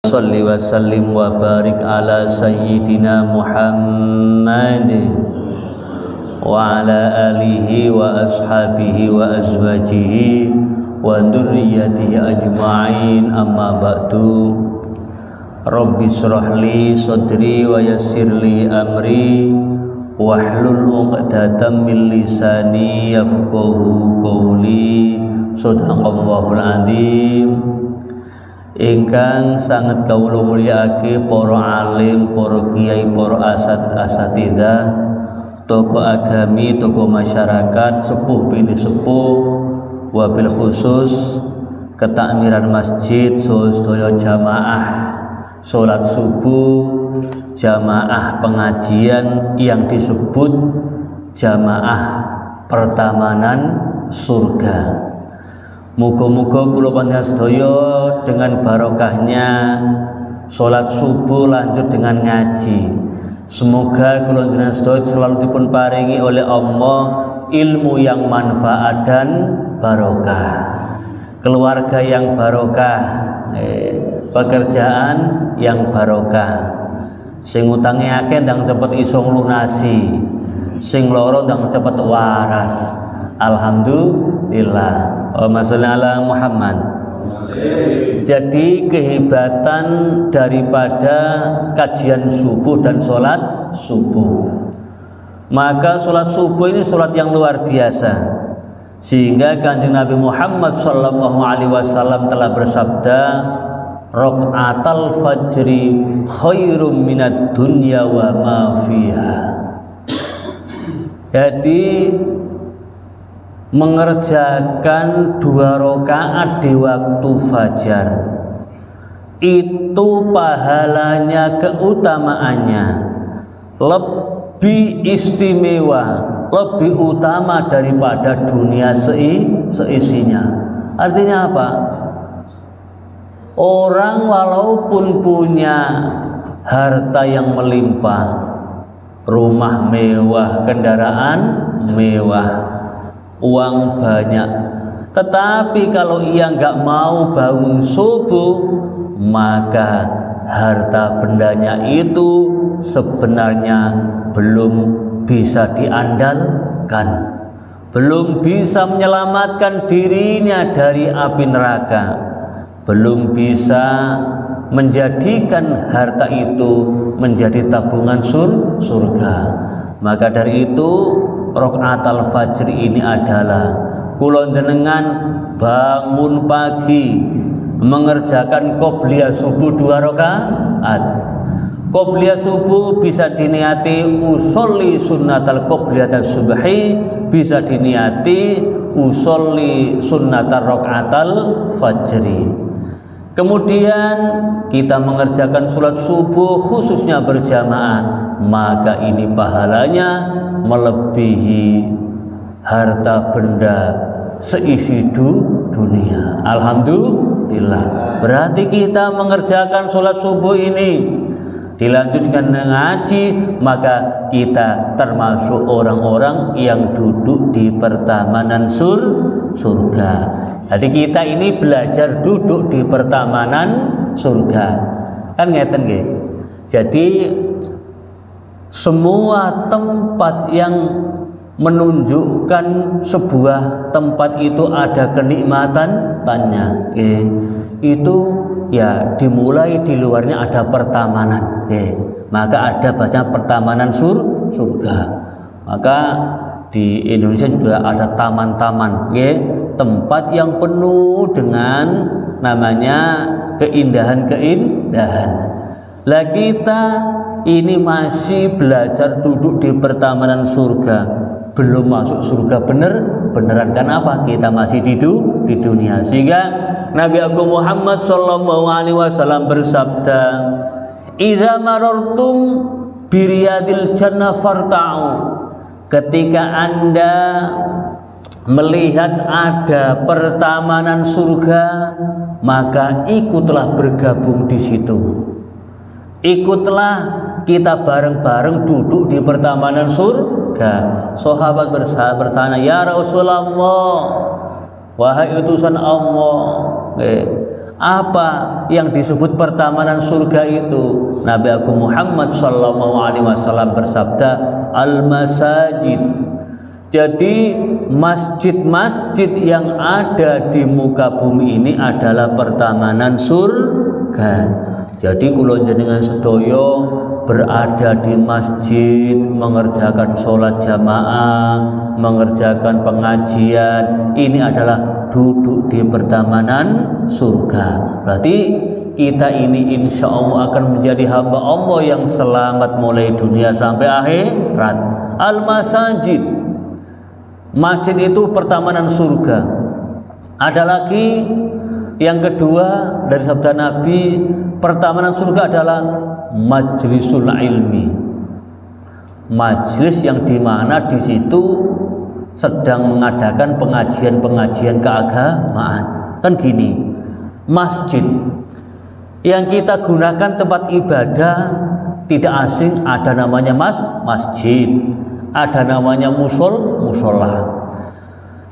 Salli wa sallim wa barik ala sayyidina Muhammad wa ala alihi wa ashabihi wa azwajihi wa dzurriyyatihi ajma'in, amma ba'du. Rabbi shrah li sadri wa yassir li amri wahlul 'uqdatam min lisani yafqahu qawli. Shadaqallahul adzim. Ingkang sangat kawula mulyakake para alim, para kiai, para asatidzah, tokoh agami, tokoh masyarakat, sepuh bini sepuh, wabil khusus ketakmiran masjid, sedaya jamaah salat subuh, jamaah pengajian yang disebut jamaah pertamanan surga. Muga-muga kula panjenengan sedaya dengan barokahnya salat subuh lanjut dengan ngaji. Semoga kula panjenengan sedaya selalu dipun paringi oleh Allah ilmu yang manfaat dan barokah, keluarga yang barokah, pekerjaan yang barokah. Sing utange akeh ndang cepet iso nglunasi, sing loro ndang cepet waras. Alhamdulillah. Masalah Muhammad. Jadi kehebatan daripada kajian subuh dan sholat subuh, maka sholat subuh ini sholat yang luar biasa, sehingga Kanjeng Nabi Muhammad SAW telah bersabda, raq'atal fajri khairum minad dunya wa ma fiha. Jadi mengerjakan 2 rakaat di waktu fajar itu pahalanya, keutamaannya lebih istimewa, lebih utama daripada dunia seisinya. Artinya apa? Orang walaupun punya harta yang melimpah, rumah mewah, kendaraan mewah, uang banyak, tetapi kalau ia nggak mau bangun subuh, maka harta bendanya itu sebenarnya belum bisa diandalkan, belum bisa menyelamatkan dirinya dari api neraka, belum bisa menjadikan harta itu menjadi tabungan surga. Maka dari itu raq'atal fajri ini adalah kula jenengan bangun pagi mengerjakan qobliyah subuh 2 rakaat. Qobliyah subuh bisa diniati usolli sunnatal qobliyatal subhi, bisa diniati usolli sunnatal raq'atal fajri. Kemudian kita mengerjakan sholat subuh khususnya berjamaah, maka ini pahalanya melebihi harta benda seisi dunia. Alhamdulillah. Berarti kita mengerjakan sholat subuh ini dilanjutkan dengan ngaji, maka kita termasuk orang-orang yang duduk di pertamanan surga. Jadi kita ini belajar duduk di pertamanan surga, kan ngeten nggih. Jadi semua tempat yang menunjukkan sebuah tempat itu ada kenikmatannya, itu ya dimulai di luarnya ada pertamanan, maka ada baca pertamanan surga. Maka di Indonesia juga ada taman-taman, tempat yang penuh dengan namanya keindahan-keindahan. Lah kita ini masih belajar duduk di pertamanan surga, belum masuk surga beneran. Kenapa? Kita masih di dunia. Sehingga Nabi Agung Muhammad SAW bersabda, "Idza marartum biriyadil jannah farta'u." Ketika Anda melihat ada pertamanan surga, maka ikutlah bergabung di situ. Ikutlah kita bareng-bareng duduk di pertamanan surga. Sahabat bertanya, "Ya Rasulullah, wahai utusan Allah, Apa yang disebut pertamanan surga itu? Nabi Agung Muhammad SAW bersabda, al-masajid. Jadi masjid-masjid yang ada di muka bumi ini adalah pertamanan surga. Jadi kula jenengan sedaya berada di masjid, mengerjakan sholat jamaah, mengerjakan pengajian, ini adalah duduk di pertamanan surga. Berarti kita ini insya Allah akan menjadi hamba Allah yang selamat mulai dunia sampai akhirat. Al-masajid, masjid itu pertamanan surga. Ada lagi yang kedua dari sabda Nabi, pertamanan surga adalah majlisul ilmi, majlis yang dimana di situ sedang mengadakan pengajian-pengajian keagamaan. Kan gini, masjid yang kita gunakan tempat ibadah tidak asing, ada namanya masjid, ada namanya musola.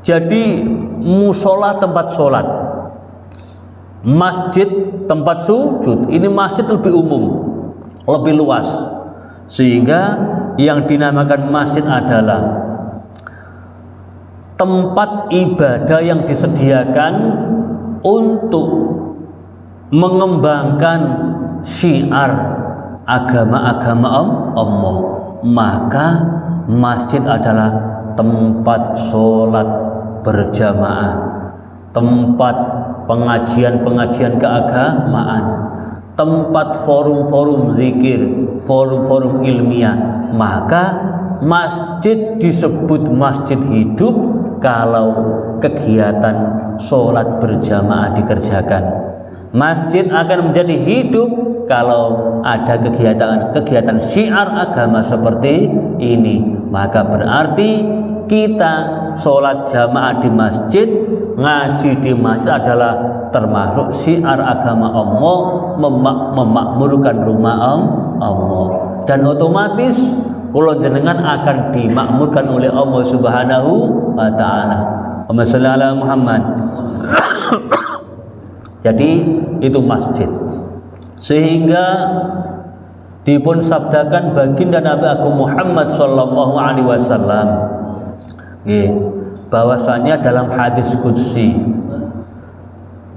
Jadi musola tempat sholat, masjid tempat sujud. Ini masjid lebih umum, lebih luas, sehingga yang dinamakan masjid adalah tempat ibadah yang disediakan untuk mengembangkan syiar agama-agama Allah. Maka masjid adalah tempat sholat berjamaah, tempat pengajian-pengajian keagamaan, tempat forum-forum zikir, forum-forum ilmiah. Maka masjid disebut masjid hidup kalau kegiatan sholat berjamaah dikerjakan. Masjid akan menjadi hidup kalau ada kegiatan syiar agama seperti ini. Maka berarti kita sholat jamaah di masjid, ngaji di masjid adalah termasuk syiar agama Allah, memakmurkan rumah Allah, dan otomatis kula jenengan akan dimakmurkan oleh Allah Subhanahu wa taala. Allahumma shalli ala Muhammad. Jadi itu masjid. Sehingga dipun sabdakan baginda Nabi Agung Muhammad sallallahu alaihi wasallam bahwasanya dalam hadis qudsi,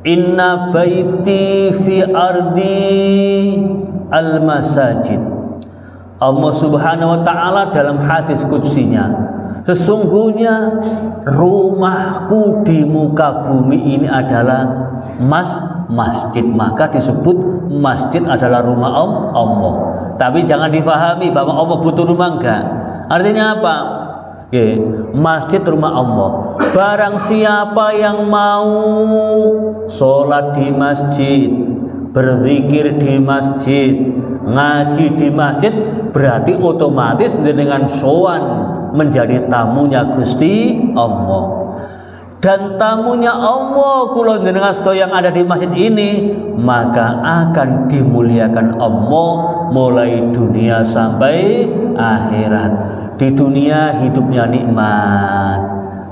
inna baiti fi ardi al-masajid. Allah Subhanahu wa taala dalam hadis qudsinya, sesungguhnya rumahku di muka bumi ini adalah masjid. Maka disebut masjid adalah rumah Allah. Tapi jangan difahami bahwa Allah butuh rumah, enggak. Artinya apa? Masjid rumah Allah. Barang siapa yang mau sholat di masjid, berzikir di masjid, ngaji di masjid, berarti otomatis dengan sowan menjadi tamunya Gusti Allah. Dan tamunya Allah kula jenengan sedaya yang ada di masjid ini, maka akan dimuliakan Allah mulai dunia sampai akhirat. Di dunia hidupnya nikmat,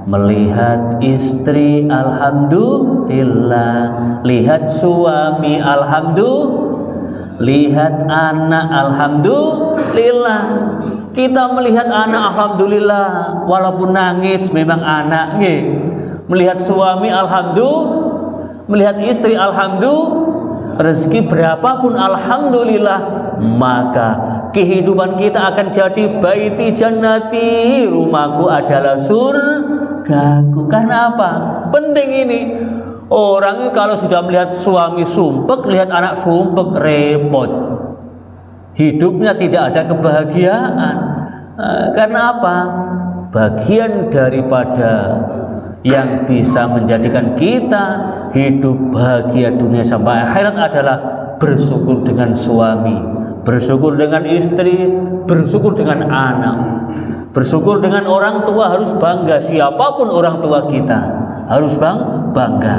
melihat istri alhamdulillah, lihat suami alhamdulillah, lihat anak alhamdulillah. Kita melihat anak alhamdulillah, walaupun nangis memang anak. Melihat suami alhamdulillah, melihat istri alhamdulillah, rezeki berapapun alhamdulillah. Maka kehidupan kita akan jadi baiti jannati, rumahku adalah surgaku. Karena apa? Penting ini. Orang kalau sudah melihat suami sumpek, lihat anak sumpek, repot. Hidupnya tidak ada kebahagiaan. Karena apa? Bagian daripada yang bisa menjadikan kita hidup bahagia dunia sampai akhirat adalah bersyukur dengan suami, bersyukur dengan istri, bersyukur dengan anak, bersyukur dengan orang tua. Harus bangga, siapapun orang tua kita harus bangga,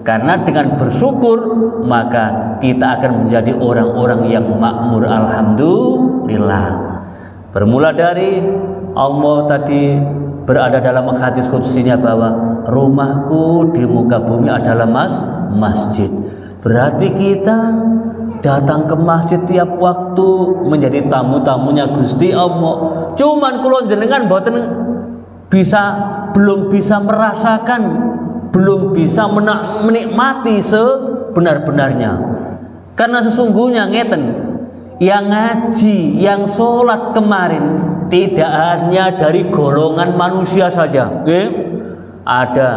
karena dengan bersyukur maka kita akan menjadi orang-orang yang makmur alhamdulillah. Bermula dari Allah tadi berada dalam hadis qudsinya bahwa rumahku di muka bumi adalah masjid. Berarti kita datang ke masjid tiap waktu menjadi tamu-tamunya Gusti Allah. Cuman kula jenengan boten belum bisa merasakan, belum bisa menikmati sebenar-benarnya. Karena sesungguhnya ngeten, yang ngaji, yang sholat kemarin tidak hanya dari golongan manusia saja, ada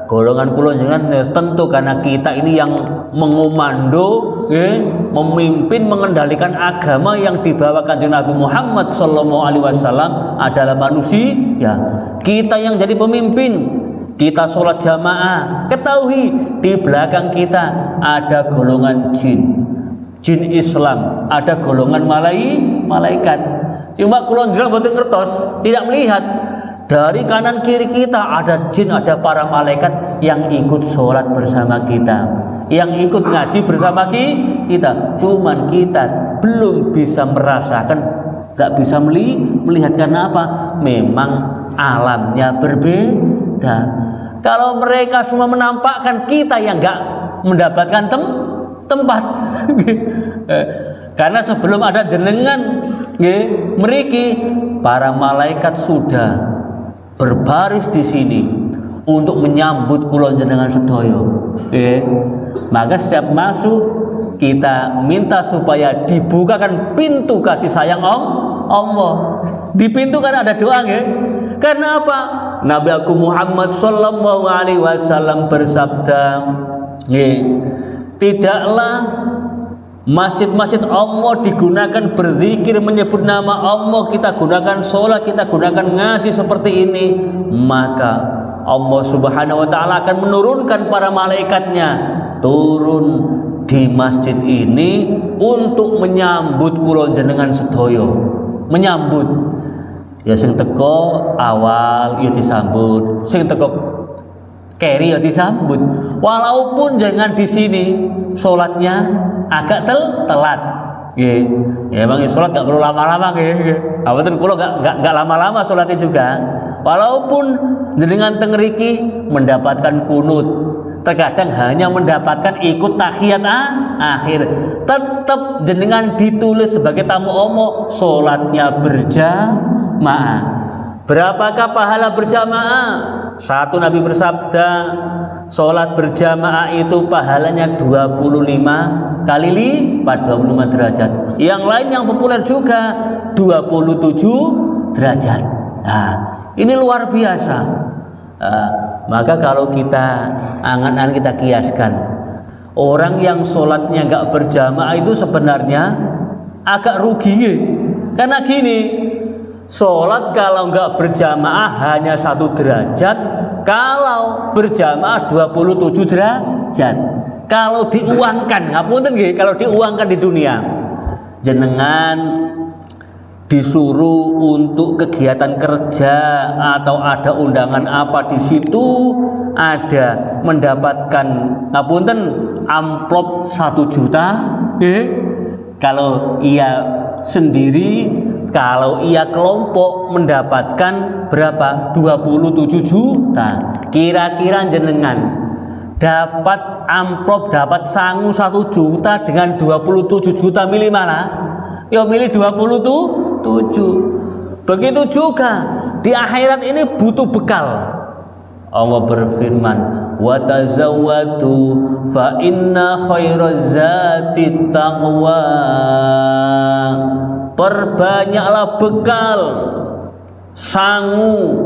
golongan kula jenengan tentu karena kita ini yang mengomando, memimpin, mengendalikan agama yang dibawa Kanjeng Nabi Muhammad sallallahu alaihi wasallam adalah manusia. Ya, kita yang jadi pemimpin, kita sholat jamaah, ketahui di belakang kita ada golongan jin Islam, ada golongan malaikat. Cuma kula jenengan boten ngertos, tidak melihat dari kanan kiri kita ada jin, ada para malaikat yang ikut sholat bersama kita, yang ikut ngaji bersama kita. Cuman kita belum bisa merasakan, gak bisa melihat. Karena apa? Memang alamnya berbeda. Kalau mereka semua menampakkan, kita yang gak mendapatkan tempat. Karena sebelum ada jenengan mriki, para malaikat sudah berbaris di sini untuk menyambut kula jenengan sedaya. Maka setiap masuk kita minta supaya dibukakan pintu kasih sayang Allah. Di pintu kan ada doa, karena apa? Nabi aku Muhammad sallallahu alaihi wasallam bersabda, tidaklah masjid-masjid Allah digunakan berzikir, menyebut nama Allah, kita gunakan sholat, kita gunakan ngaji seperti ini, maka Allah subhanahu wa ta'ala akan menurunkan para malaikatnya turun di masjid ini untuk menyambut kula jenengan sedaya. Menyambut, ya sing teko awal ya disambut, sing teko keri ya disambut. Walaupun jangan di sini sholatnya agak telat, ya emang sholat gak perlu lama-lama, awaten kula gak lama-lama sholatnya juga. Walaupun jenengan tengriki mendapatkan kunut, terkadang hanya mendapatkan ikut tahiyat akhir, tetap jenengan ditulis sebagai tamu Allah, sholatnya berjamaah. Berapakah pahala berjamaah? Satu Nabi bersabda, sholat berjamaah itu pahalanya 25 kali lipat, 25 derajat. Yang lain yang populer juga 27 derajat. Nah, ini luar biasa. Maka kalau kita angan-angan, kita kiaskan, orang yang sholatnya gak berjamaah itu sebenarnya agak rugi. Karena gini, sholat kalau nggak berjamaah hanya 1 derajat, kalau berjamaah 27 derajat. Kalau diuangkan, ngapunten nggih, kalau diuangkan di dunia, jenengan disuruh untuk kegiatan kerja atau ada undangan apa di situ, ada mendapatkan ngapunten amplop 1 juta, kalau ia sendiri, kalau ia kelompok mendapatkan berapa? 27 juta. Kira-kira jenengan dapat amplop, dapat sangu 1 juta dengan 27 juta, milih mana? Ya milih 27. Begitu juga di akhirat ini butuh bekal. Allah berfirman, wa tazawwadu fa inna khairaz zati taqwa. Perbanyaklah bekal, sangu,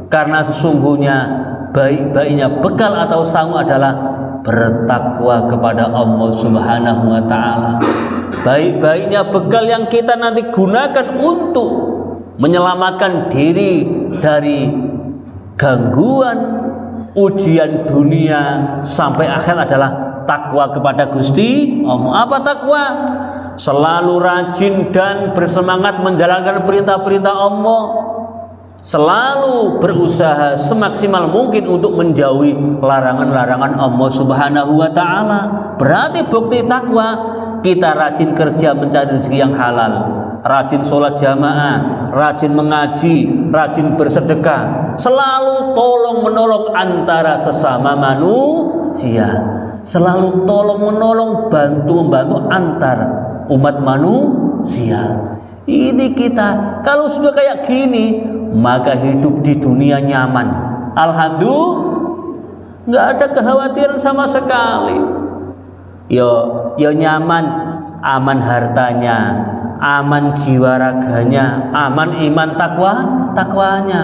karena sesungguhnya baik-baiknya bekal atau sangu adalah bertakwa kepada Allah subhanahu wa ta'ala. Baik-baiknya bekal yang kita nanti gunakan untuk menyelamatkan diri dari gangguan ujian dunia sampai akhir adalah takwa kepada Gusti Allah. Apa takwa? Selalu rajin dan bersemangat menjalankan perintah-perintah Allah, selalu berusaha semaksimal mungkin untuk menjauhi larangan-larangan Allah subhanahu wa ta'ala. Berarti bukti takwa, kita rajin kerja mencari rezeki yang halal, rajin sholat jamaah, rajin mengaji, rajin bersedekah, selalu tolong menolong antara sesama manusia. selalu tolong menolong, bantu membantu antar umat manusia. Ini kita kalau sudah kayak gini, maka hidup di dunia nyaman. Alhamdulillah, nggak ada kekhawatiran sama sekali. Yo nyaman, aman hartanya, aman jiwa raganya, aman iman takwanya.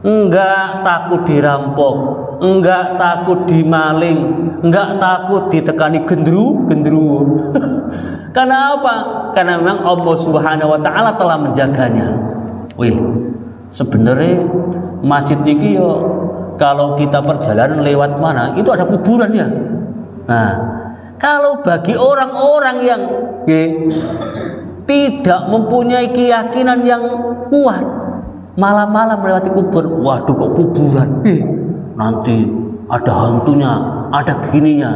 Enggak takut dirampok, enggak takut dimaling, enggak takut ditekani gendru. Karena apa? Karena memang Allah Subhanahu wa taala telah menjaganya. Wih, sebenarnya masjid ini yo kalau kita perjalanan lewat mana itu ada kuburannya. Nah, kalau bagi orang-orang yang tidak mempunyai keyakinan yang kuat, malam-malam melewati kubur, waduh kok kuburan, nanti ada hantunya, ada gininya.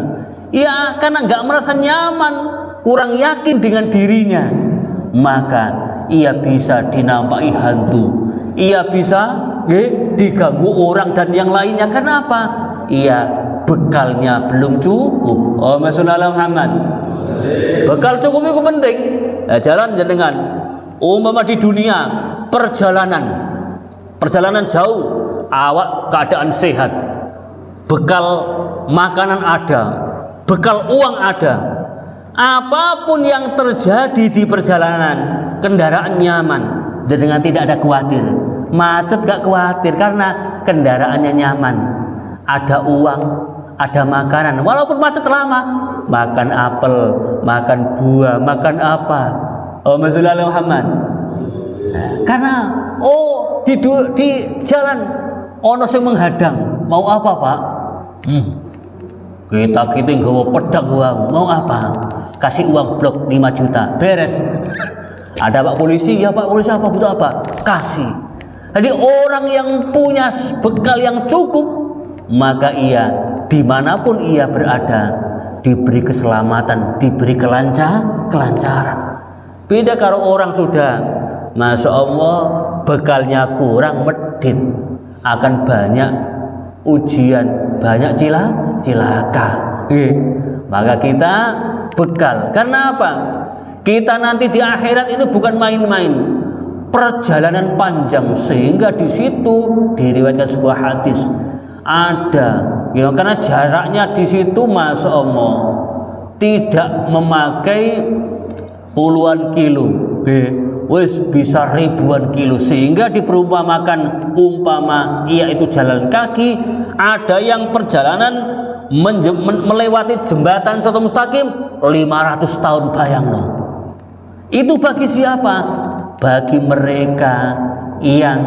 Ya karena nggak merasa nyaman, kurang yakin dengan dirinya, maka ia bisa dinampai hantu, ia bisa diganggu orang dan yang lainnya. Kenapa? Ia bekalnya belum cukup. Allahumma Muhammad. Bekal cukup itu penting. Nah, jalan jenengan umpama di dunia perjalanan jauh, awak keadaan sehat, bekal makanan ada, bekal uang ada, apapun yang terjadi di perjalanan, kendaraan nyaman, jenengan tidak ada khawatir, macet gak khawatir karena kendaraannya nyaman, ada uang, ada makanan, walaupun macet lama, makan apel, makan buah, makan apa. Allahumma Muhammad. Karena di jalan ono sing menghadang, mau apa Pak? Kita nggawa pedang mau apa? Kasih uang blok 5 juta, beres. Ada Pak polisi, ya Pak polisi apa butuh apa? Kasih. Jadi orang yang punya bekal yang cukup, maka ia dimanapun ia berada diberi keselamatan, diberi kelancaran. Beda kalau orang sudah Masya Allah bekalnya kurang, medit, akan banyak ujian, banyak cilaka. Maka kita bekal. Karena apa? Kita nanti di akhirat itu bukan main-main, perjalanan panjang, sehingga di situ diriwayatkan sebuah hadis ada, ya karena jaraknya di situ Masya Allah tidak memakai puluhan kilo, wis bisa ribuan kilo, sehingga diperumpamakan umpama ia itu jalan kaki, ada yang perjalanan melewati jembatan Siratal Mustaqim 500 tahun, bayangno. Itu bagi siapa? Bagi mereka yang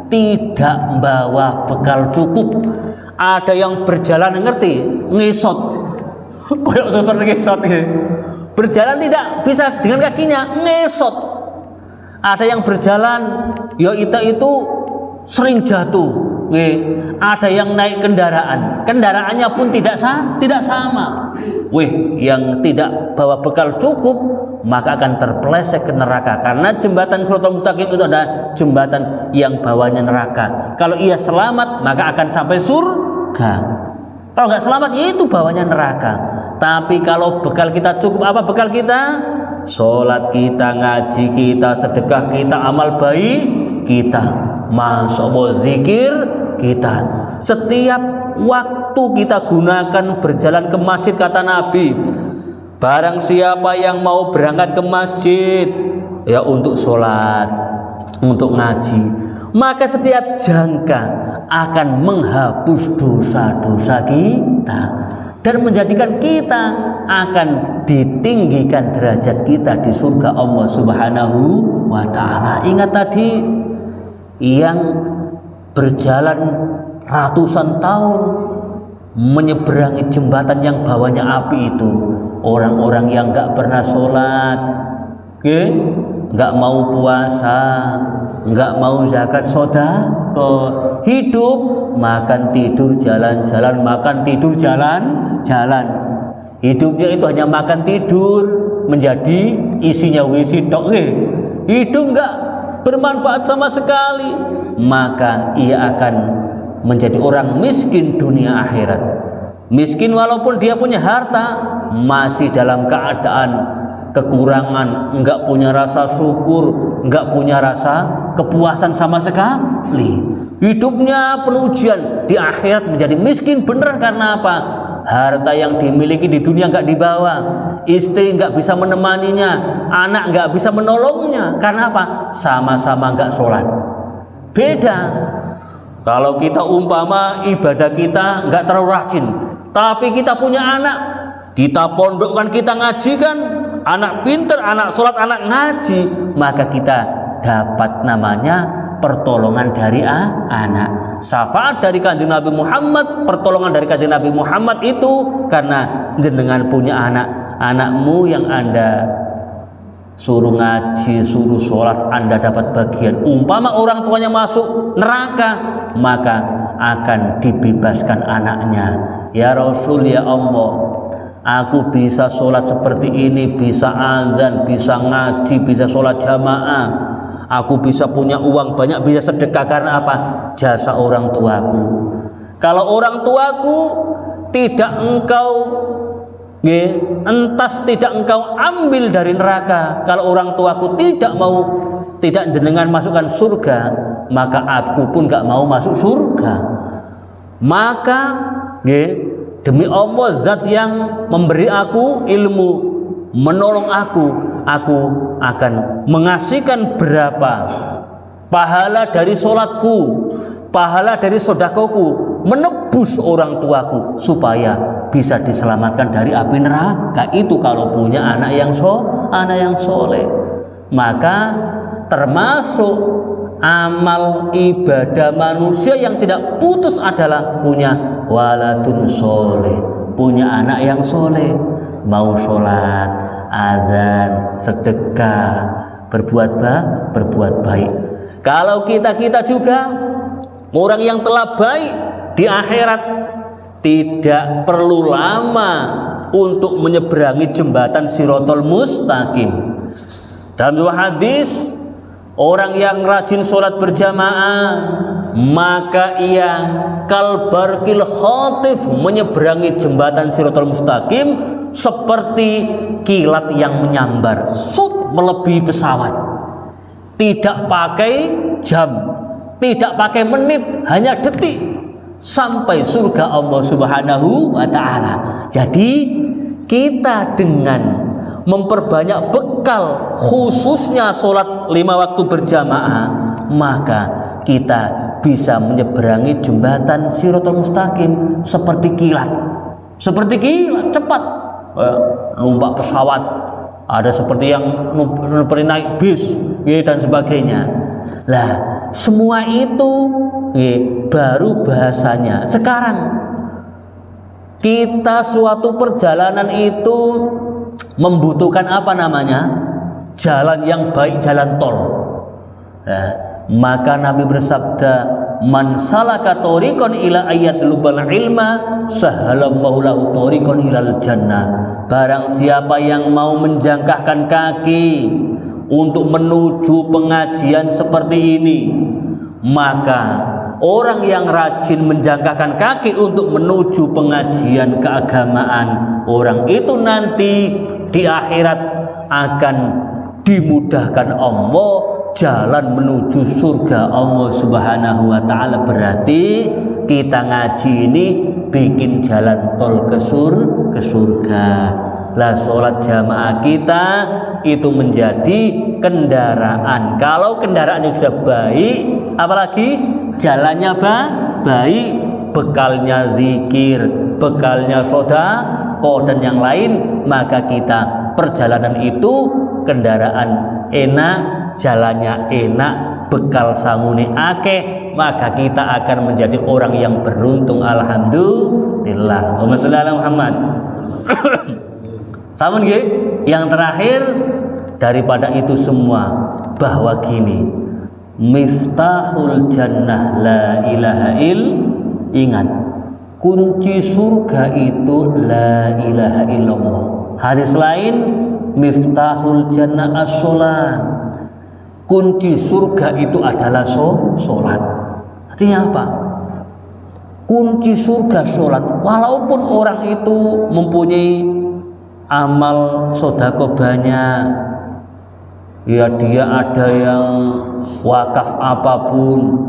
tidak membawa bekal cukup. Ada yang berjalan, ngerti, ngesot, koyok sosor ngesot, berjalan tidak bisa dengan kakinya, ngesot. Ada yang berjalan, ya itu sering jatuh. Ada yang naik kendaraannya pun tidak sama. Yang tidak bawa bekal cukup, maka akan terpeleset ke neraka. Karena jembatan Siratal Mustaqim itu ada jembatan yang bawahnya neraka. Kalau ia selamat, maka akan sampai surga. Kalau nggak selamat, ya itu bawahnya neraka. Tapi kalau bekal kita cukup, apa bekal kita? Sholat kita, ngaji kita, sedekah kita, amal baik kita, Masya Allah, zikir kita. Setiap waktu kita gunakan berjalan ke masjid, kata Nabi, barang siapa yang mau berangkat ke masjid, ya untuk sholat, untuk ngaji, maka setiap jangka akan menghapus dosa-dosa kita dan menjadikan kita akan ditinggikan derajat kita di surga Allah Subhanahu wa ta'ala. Ingat tadi yang berjalan ratusan tahun menyeberangi jembatan yang bawahnya api itu, orang-orang yang gak pernah sholat, gak mau puasa, gak mau zakat sedekah, hidup makan tidur jalan-jalan, makan tidur jalan-jalan. Hidupnya itu hanya makan tidur, menjadi isinya wisi tok. Hidup enggak bermanfaat sama sekali, maka ia akan menjadi orang miskin dunia akhirat. Miskin walaupun dia punya harta, masih dalam keadaan kekurangan, enggak punya rasa syukur, enggak punya rasa kepuasan sama sekali. Hidupnya penuh ujian, di akhirat menjadi miskin beneran. Karena apa? Harta yang dimiliki di dunia enggak dibawa, istri enggak bisa menemaninya, anak enggak bisa menolongnya. Karena apa? Sama-sama enggak sholat. Beda. Kalau kita umpama ibadah kita enggak terlalu rajin, tapi kita punya anak, kita pondokkan, kita ngajikan, anak pinter, anak sholat, anak ngaji, maka kita dapat namanya pertolongan dari anak. Syafaat dari kanjeng Nabi Muhammad, pertolongan dari kanjeng Nabi Muhammad itu karena jenengan punya anak. Anakmu yang Anda suruh ngaji, suruh sholat, Anda dapat bagian. Umpama orang tuanya masuk neraka, maka akan dibebaskan anaknya. Ya Rasul, ya Allah, aku bisa sholat seperti ini, bisa azan, bisa ngaji, bisa sholat jamaah, aku bisa punya uang banyak, bisa sedekah. Karena apa? Jasa orang tuaku. Kalau orang tuaku tidak engkau entas, tidak engkau ambil dari neraka, kalau orang tuaku tidak mau, tidak jenengan masukkan surga, maka aku pun gak mau masuk surga. Maka demi Allah, zat yang memberi aku ilmu, menolong aku akan mengasihkan berapa pahala dari sholatku, pahala dari sodakoku, menebus orang tuaku supaya bisa diselamatkan dari api neraka. Itu kalau punya anak yang soleh. Maka termasuk amal ibadah manusia yang tidak putus adalah punya waladun soleh, punya anak yang soleh. Mau sholat, azan, sedekah, berbuat baik. Kalau kita juga orang yang telah baik, di akhirat tidak perlu lama untuk menyeberangi jembatan Shiratal Mustaqim. Dalam sebuah hadis, orang yang rajin sholat berjamaah, maka ia kalbarkil khatif, menyeberangi jembatan Shiratal Mustaqim seperti kilat yang menyambar, melebihi pesawat. Tidak pakai jam, tidak pakai menit, hanya detik sampai surga Allah Subhanahu wa ta'ala. Jadi kita dengan memperbanyak bekal, khususnya sholat 5 waktu berjamaah, maka kita bisa menyeberangi jembatan Shiratal Mustaqim seperti kilat. Seperti kilat, cepat. Numpak pesawat, ada seperti yang seperti naik bis dan sebagainya. Lah, semua itu baru bahasanya. Sekarang kita suatu perjalanan itu membutuhkan apa namanya? Jalan yang baik, jalan tol. Maka Nabi bersabda, man salaka tariqan ila ayatlubal ilma sahalallahu lahu tariqan ilal jannah. Barang siapa yang mau menjangkahkan kaki untuk menuju pengajian seperti ini, maka orang yang rajin menjangkahkan kaki untuk menuju pengajian keagamaan, orang itu nanti di akhirat akan dimudahkan Allah jalan menuju surga Allah Subhanahu wa ta'ala. Berarti kita ngaji ini bikin jalan tol ke surga. Lah, sholat jamaah kita itu menjadi kendaraan. Kalau kendaraannya sudah baik, apalagi jalannya baik, bekalnya zikir, bekalnya sedekah dan yang lain, maka kita perjalanan itu kendaraan enak, jalannya enak, bekal sangune akeh, maka kita akan menjadi orang yang beruntung. Alhamdulillah. Allahumma sholli ala Muhammad. Sampun nggih, yang terakhir daripada itu semua, bahwa gini, miftahul jannah la ilaha ingat, kunci surga itu la ilaha illallah. Hadis lain, miftahul jannah as-sholat, kunci surga itu adalah sholat. Artinya apa? kunci surga sholat. Walaupun orang itu mempunyai amal sodako banyak, ya dia ada yang wakaf apapun,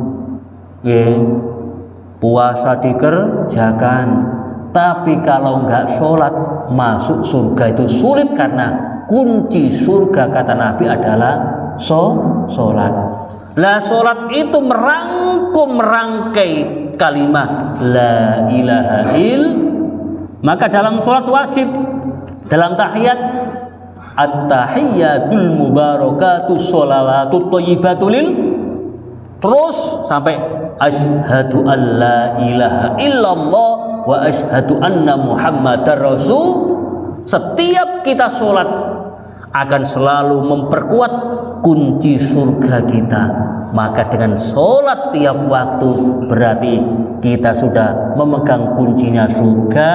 ya, puasa dikerjakan, tapi kalau enggak sholat masuk surga itu sulit, karena kunci surga kata Nabi adalah sholat. Lah sholat itu merangkai kalimat la ilaha il. Maka dalam sholat wajib, dalam tahiyat, at-tahiyyatul mubarakatus sholawatut thayyibatul lil, terus sampai asyhadu an la ilaha illallah wa asyhadu anna muhammadar rasul. Setiap kita sholat akan selalu memperkuat kunci surga kita. Maka dengan sholat tiap waktu berarti kita sudah memegang kuncinya surga,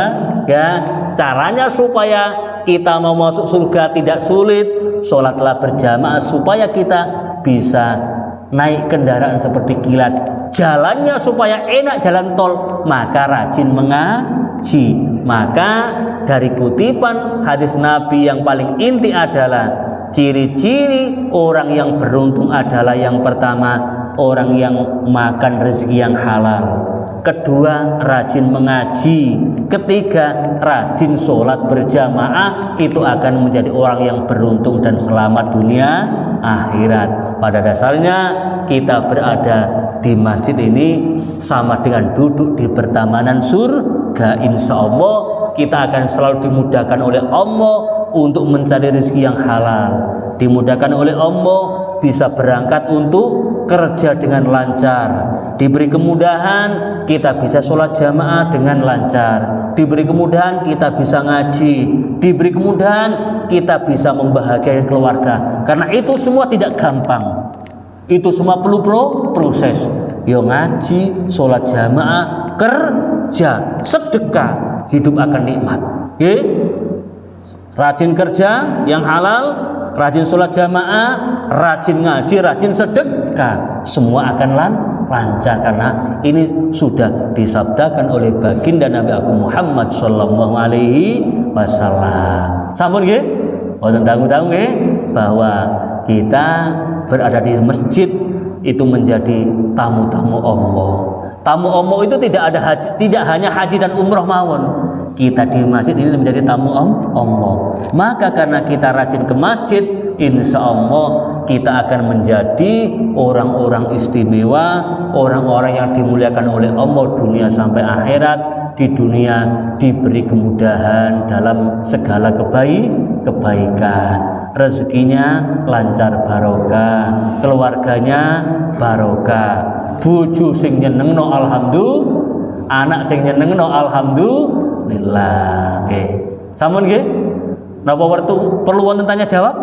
ya. Caranya supaya kita mau masuk surga tidak sulit, sholatlah berjamaah supaya kita bisa naik kendaraan seperti kilat. Jalannya supaya enak jalan tol, maka rajin mengaji. Maka dari kutipan hadis Nabi yang paling inti adalah ciri-ciri orang yang beruntung adalah yang pertama, orang yang makan rezeki yang halal. Kedua, rajin mengaji. Ketiga, rajin sholat berjamaah. Itu akan menjadi orang yang beruntung dan selamat dunia akhirat. Pada dasarnya kita berada di masjid ini sama dengan duduk di pertamanan surga. Insya Allah kita akan selalu dimudahkan oleh Allah untuk mencari rezeki yang halal, dimudahkan oleh Allah bisa berangkat untuk kerja dengan lancar, diberi kemudahan kita bisa sholat jamaah dengan lancar, diberi kemudahan kita bisa ngaji, diberi kemudahan kita bisa membahagiakan keluarga. Karena itu semua tidak gampang, itu semua perlu proses. Yo ngaji, sholat jamaah, kerja, sedekah, hidup akan nikmat. Rajin kerja yang halal, rajin sholat jamaah, rajin ngaji, rajin sedekah, semua akan lancar. Karena ini sudah disabdakan oleh baginda Nabi Agung Muhammad Sallallahu Alaihi Wasallam. Sampun nggih, wonten dangu-dangu nggih, bahwa kita berada di masjid itu menjadi tamu-tamu Allah. Tamu Allah itu tidak hanya haji dan umroh mawon. Kita di masjid ini menjadi tamu Allah. Maka karena kita rajin ke masjid, insya Allah kita akan menjadi orang-orang istimewa, orang-orang yang dimuliakan oleh Allah dunia sampai akhirat. Di dunia diberi kemudahan dalam segala kebaikan, rezekinya lancar barokah, keluarganya barokah, bojo sing nyenengno alhamdulillah, anak sing nyenengno alhamdulillah. Sampun nggih? Napa perlu wonten tanya jawab?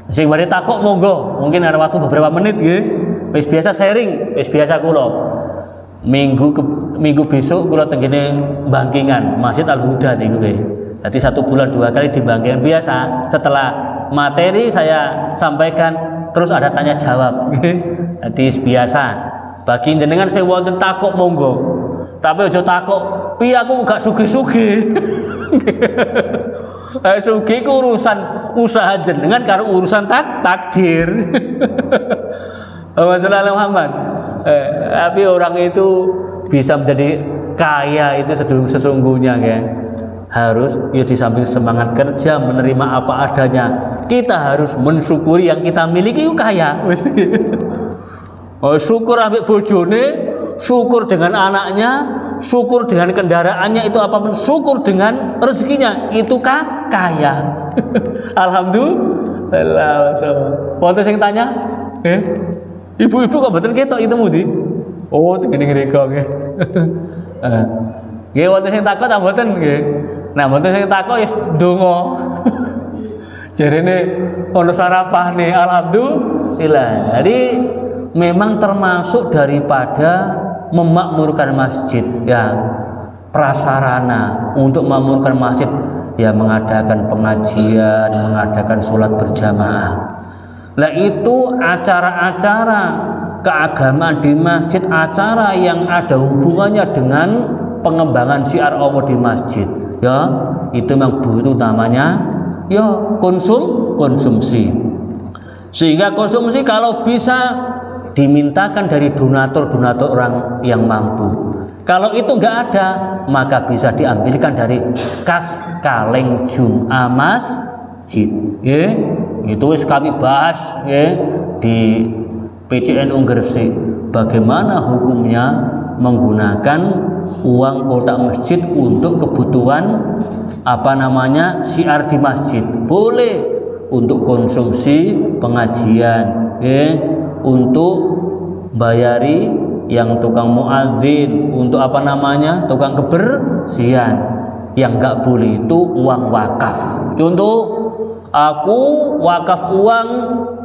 Sing bari takok monggo, mungkin ada waktu beberapa menit nggih. Wis biasa sharing, wis biasa kula. Minggu besok kula tenggene Bangkingan, Masjid Al Huda niku nggih. Jadi 1 bulan 2 kali di Bangkingan biasa. Setelah materi saya sampaikan, terus ada tanya jawab. Jadi biasa. Bagi jenengan sing wonten takok monggo. Tapi aja takok, piye aku gak sugih-sugih. Sugih ku urusan usaha jenengan karo urusan takdir. Wassalamualaikum Muhammad. Tapi orang itu bisa menjadi kaya itu sesungguhnya ya. Harus ya di samping semangat kerja menerima apa adanya, kita harus mensyukuri yang kita miliki itu kaya. Syukur ambek bojone, syukur dengan anaknya, syukur dengan kendaraannya itu apapun, syukur dengan rezekinya itu kaya. Alhamdulillah. Wonten sing tanya? Ibu-ibu kok betul ketok itu mudi? Oh, gini-gini kok nggih. Nggih wonten sing takok ta mboten nggih. Nah, mboten sing takok ya ndonga. Jarene ono sarapane alhamdulillah. Jadi memang termasuk daripada memakmurkan masjid ya, prasarana untuk memakmurkan masjid ya, mengadakan pengajian, mengadakan sholat berjamaah. Lah itu acara-acara keagamaan di masjid, acara yang ada hubungannya dengan pengembangan syiar Allah di masjid, ya itu memang butuh namanya ya konsumsi. Sehingga konsumsi kalau bisa dimintakan dari donatur-donatur orang yang mampu. Kalau itu enggak ada, maka bisa diambilkan dari kas kaleng Jum'ah masjid. Ya, itu kami bahas ya di PCNU Gresik. Bagaimana hukumnya menggunakan uang kotak masjid untuk kebutuhan syiar di masjid. Boleh untuk konsumsi pengajian, untuk bayari yang tukang muadzin, untuk tukang kebersihan. Yang enggak boleh itu uang wakaf. Contoh, aku wakaf uang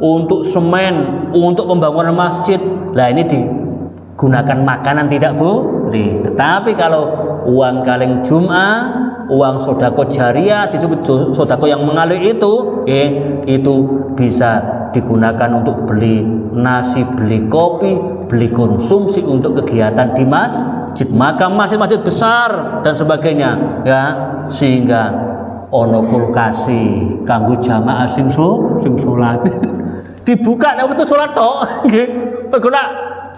untuk semen, untuk pembangunan masjid. Lah ini digunakan makanan tidak boleh. Tetapi kalau uang kaleng Jum'ah, uang sodako jariah, disebut sodako yang mengalir itu bisa digunakan untuk beli nasi, beli kopi, beli konsumsi untuk kegiatan di masjid, maka masjid-masjid besar dan sebagainya, ya, sehingga ono kulkasi kanggo jamaah sing salat dibuka nek wektu salat tok nggih, nek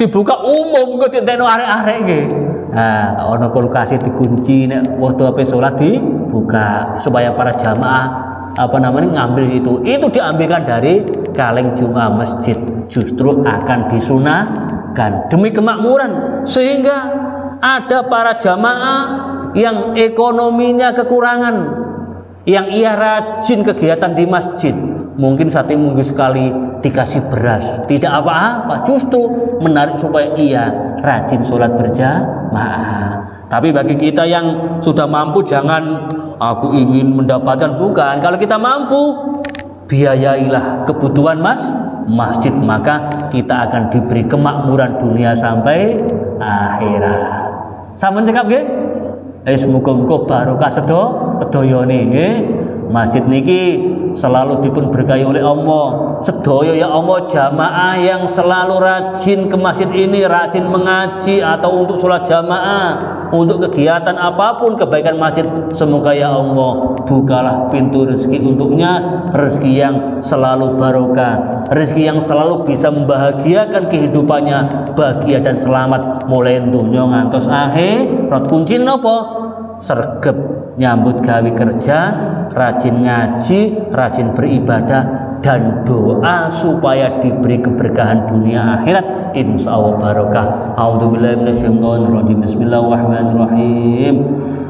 dibuka umum kok dientekno arek-arek nggih. Nah, ono kulkasi dikunci nek waktu ape salat dibuka supaya para jamaah ngambil itu diambilkan dari kaleng Jum'ah masjid, justru akan disunahkan demi kemakmuran, sehingga ada para jamaah yang ekonominya kekurangan, yang ia rajin kegiatan di masjid, mungkin satu minggu sekali dikasih beras, tidak apa-apa, justru menarik supaya ia rajin sholat berjamaah. Tapi bagi kita yang sudah mampu, jangan aku ingin mendapatkan, bukan. Kalau kita mampu, biayailah kebutuhan masjid, maka kita akan diberi kemakmuran dunia sampai akhirat. Sampun cekap nggih? Muga-muga barokah sedaya nggih. Masjid niki selalu dipun berkahi oleh Allah. Sedaya ya Allah, jamaah yang selalu rajin ke masjid ini, rajin mengaji atau untuk sholat jamaah, untuk kegiatan apapun kebaikan masjid, semoga ya Allah bukalah pintu rezeki untuknya, rezeki yang selalu barokah, rezeki yang selalu bisa membahagiakan kehidupannya, bahagia dan selamat mulai dunia ngantos akhirat. Kunci napa? Sregep nyambut gawe kerja, rajin ngaji, rajin beribadah, dan doa supaya diberi keberkahan dunia akhirat, insya Allah barokah. A'udzubillahi minasyaitonirrajim. Bismillahirrahmanirrahim.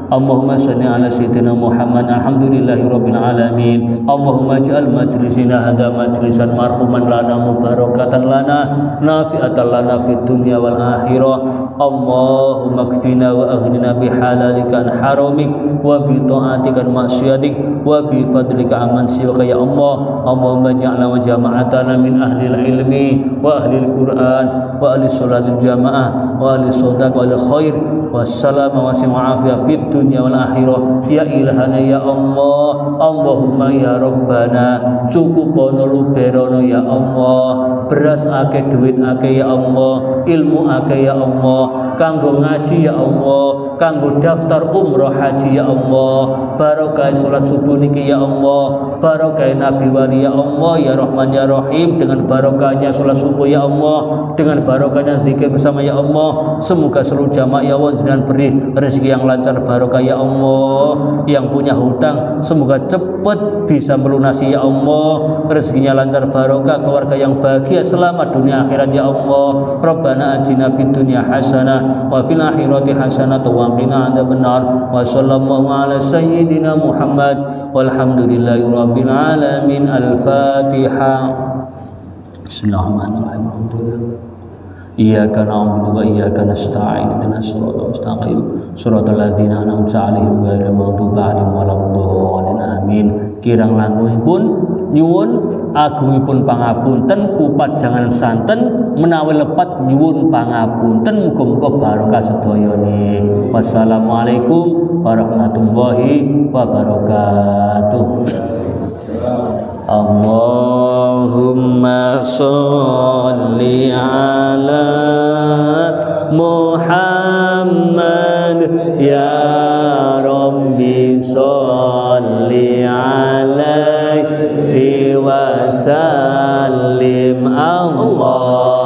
Allahumma shalli ala sayyidina Muhammad. Alhamdulillahirabbil alamin. Allahumma ij'al majlisina hadza majlisan marhuman lana mubarakatan lana nafi'atan lana fid dunya wal akhirah. Allahumma kfina wa aghnina bihalalika an haramik wa bi ta'atika an ma'siyatik wa bi fadlika amman siwaka ya Allah. Allahumma ja'alna wa jama'atana min ahli ilmi wa ahli al-Quran wa ahli salatil jamaah wa ahli sadaqah wa ahli khair wassalama wa afiyah fid dunya wal akhirah ya ilahana ya Allah. Allahumma ya Rabbana cukupono luberono ya Allah, beras akeh duit akeh ya Allah, ilmu akeh ya Allah, kanggo ngaji ya Allah, kanggo daftar umroh haji ya Allah, barokah salat subuh niki ya Allah, barokah nabi wali ya Allah ya Rahman ya Rahim, dengan barokahnya salat subuh ya Allah, dengan barokahnya zikir bersama ya Allah, semoga seluruh jamaah ya Allah jangan beri rezeki yang lancar barokah ya Allah. Yang punya hutang semoga cepat bisa melunasi ya Allah, rezekinya lancar barokah, keluarga yang bahagia selamat dunia akhirat ya Allah. Rabbana atina fid dunya hasanah wa fil akhirati hasanah wa qina adzabannar. Wa sallallahu ala sayyidina Muhammad walhamdulillahi rabbil alamin. Al-Fatihah. Bismillahirrahmanirrahim. Iyyaka na'budu wa iyyaka nasta'in. Ihdinas siratal mustaqim. Shiratal ladzina an'amta 'alaihim ghairil maghdubi 'alaihim waladdallin. Amin. Kirang langkungipun nyuwun agungipun pangapunten, kupat jangan santen, menawi lepat nyuwun pangapunten, muga-muga barokah sedayane. Wassalamualaikum warahmatullahi wabarakatuh. Allahumma sholli ala wa sallim. Allahumma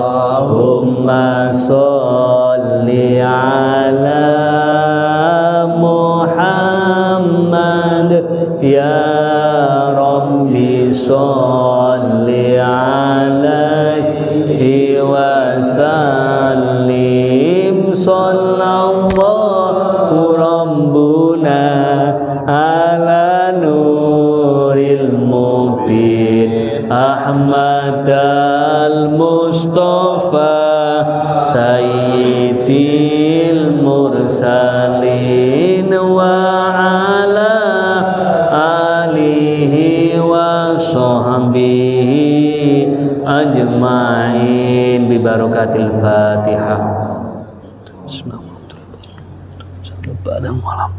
sholli ala Muhammad ya Rabbi sholli alaihi wa sallim. Sallallahu rabbuna ala nuril mubin Ahmad al-Mustafa sayyidil mursalin wa ala alihi wa sahbihi ajma'in bi barakatil Fatihah. Bismillahirrahmanirrahim.